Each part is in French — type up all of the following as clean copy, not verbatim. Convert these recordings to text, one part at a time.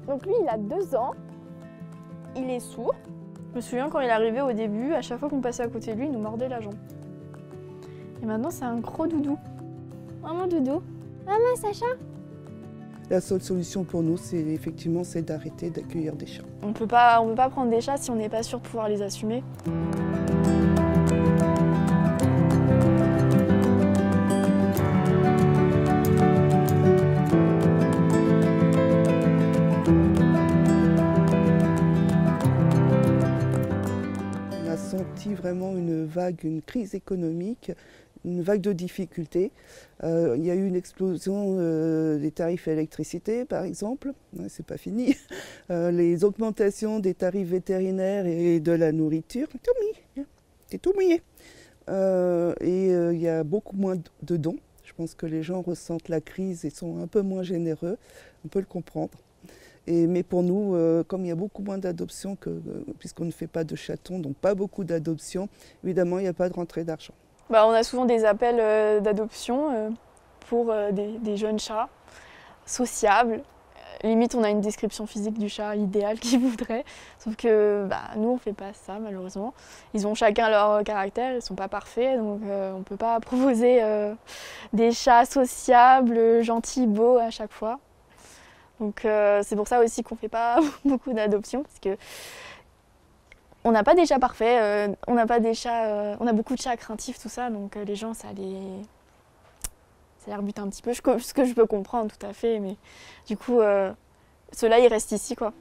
Donc lui, il a 2 ans, il est sourd. Je me souviens quand il est arrivé au début, à chaque fois qu'on passait à côté de lui, il nous mordait la jambe. Et maintenant, c'est un gros doudou. Maman doudou. Maman Sacha. La seule solution pour nous, c'est d'arrêter d'accueillir des chats. On peut pas prendre des chats si on n'est pas sûr de pouvoir les assumer. On a senti vraiment une crise économique, une vague de difficultés. Il y a eu une explosion des tarifs à l'électricité, par exemple, c'est pas fini. Les augmentations des tarifs vétérinaires et de la nourriture, c'est tout mouillé. Il y a beaucoup moins de dons. Je pense que les gens ressentent la crise et sont un peu moins généreux, on peut le comprendre. Mais pour nous, comme il y a beaucoup moins d'adoptions, puisqu'on ne fait pas de chatons, donc pas beaucoup d'adoptions, évidemment il n'y a pas de rentrée d'argent. On a souvent des appels d'adoption pour des jeunes chats sociables. Limite, on a une description physique du chat idéal qu'ils voudraient. Sauf que nous, on ne fait pas ça, malheureusement. Ils ont chacun leur caractère, ils ne sont pas parfaits. Donc, on ne peut pas proposer des chats sociables, gentils, beaux à chaque fois. Donc, c'est pour ça aussi qu'on ne fait pas beaucoup d'adoptions. Parce que on n'a pas des chats parfaits, on a beaucoup de chats craintifs, tout ça, donc les gens, ça les rebute un petit peu, ce que je peux comprendre tout à fait, mais du coup, ceux-là, ils restent ici, quoi.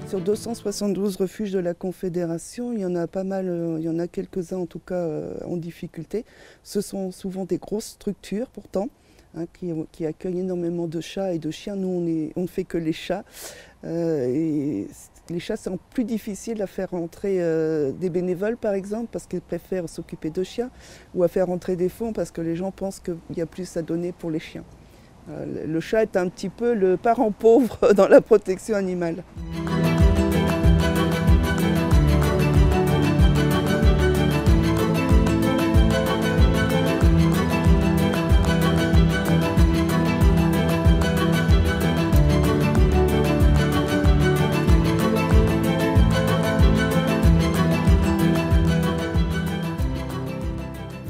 Sur 272 refuges de la Confédération, il y en a pas mal, il y en a quelques-uns en tout cas en difficulté. Ce sont souvent des grosses structures pourtant, qui accueillent énormément de chats et de chiens. Nous, on ne fait que les chats. Et les chats, c'est plus difficile à faire rentrer des bénévoles par exemple, parce qu'ils préfèrent s'occuper de chiens, ou à faire rentrer des fonds parce que les gens pensent qu'il y a plus à donner pour les chiens. Le chat est un petit peu le parent pauvre dans la protection animale.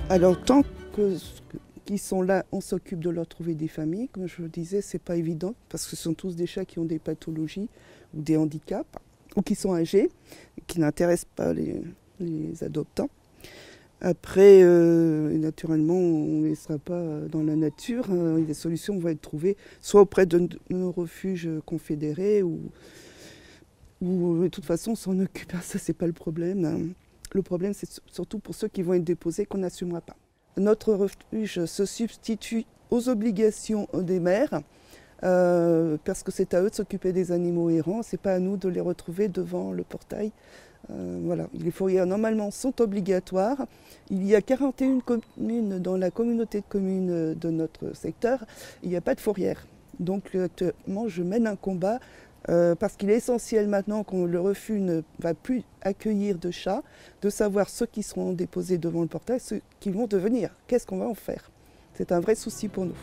Alors tant qu'ils sont là, on s'occupe de leur trouver des familles. Comme je le disais, c'est pas évident parce que ce sont tous des chats qui ont des pathologies ou des handicaps ou qui sont âgés, qui n'intéressent pas les adoptants. Après, naturellement, on ne laissera pas dans la nature. Les solutions vont être trouvées soit auprès de nos refuges confédérés ou de toute façon on s'en occupe. Ça, c'est pas le problème. Le problème, c'est surtout pour ceux qui vont être déposés qu'on n'assumera pas. Notre refuge se substitue aux obligations des maires parce que c'est à eux de s'occuper des animaux errants, c'est pas à nous de les retrouver devant le portail. Voilà. Les fourrières, normalement, sont obligatoires. Il y a 41 communes dans la communauté de communes de notre secteur. Il n'y a pas de fourrière. Donc, actuellement, je mène un combat parce qu'il est essentiel maintenant que le refuge ne va plus accueillir de chats, de savoir ceux qui seront déposés devant le portail, ceux qui vont devenir. Qu'est-ce qu'on va en faire? C'est un vrai souci pour nous.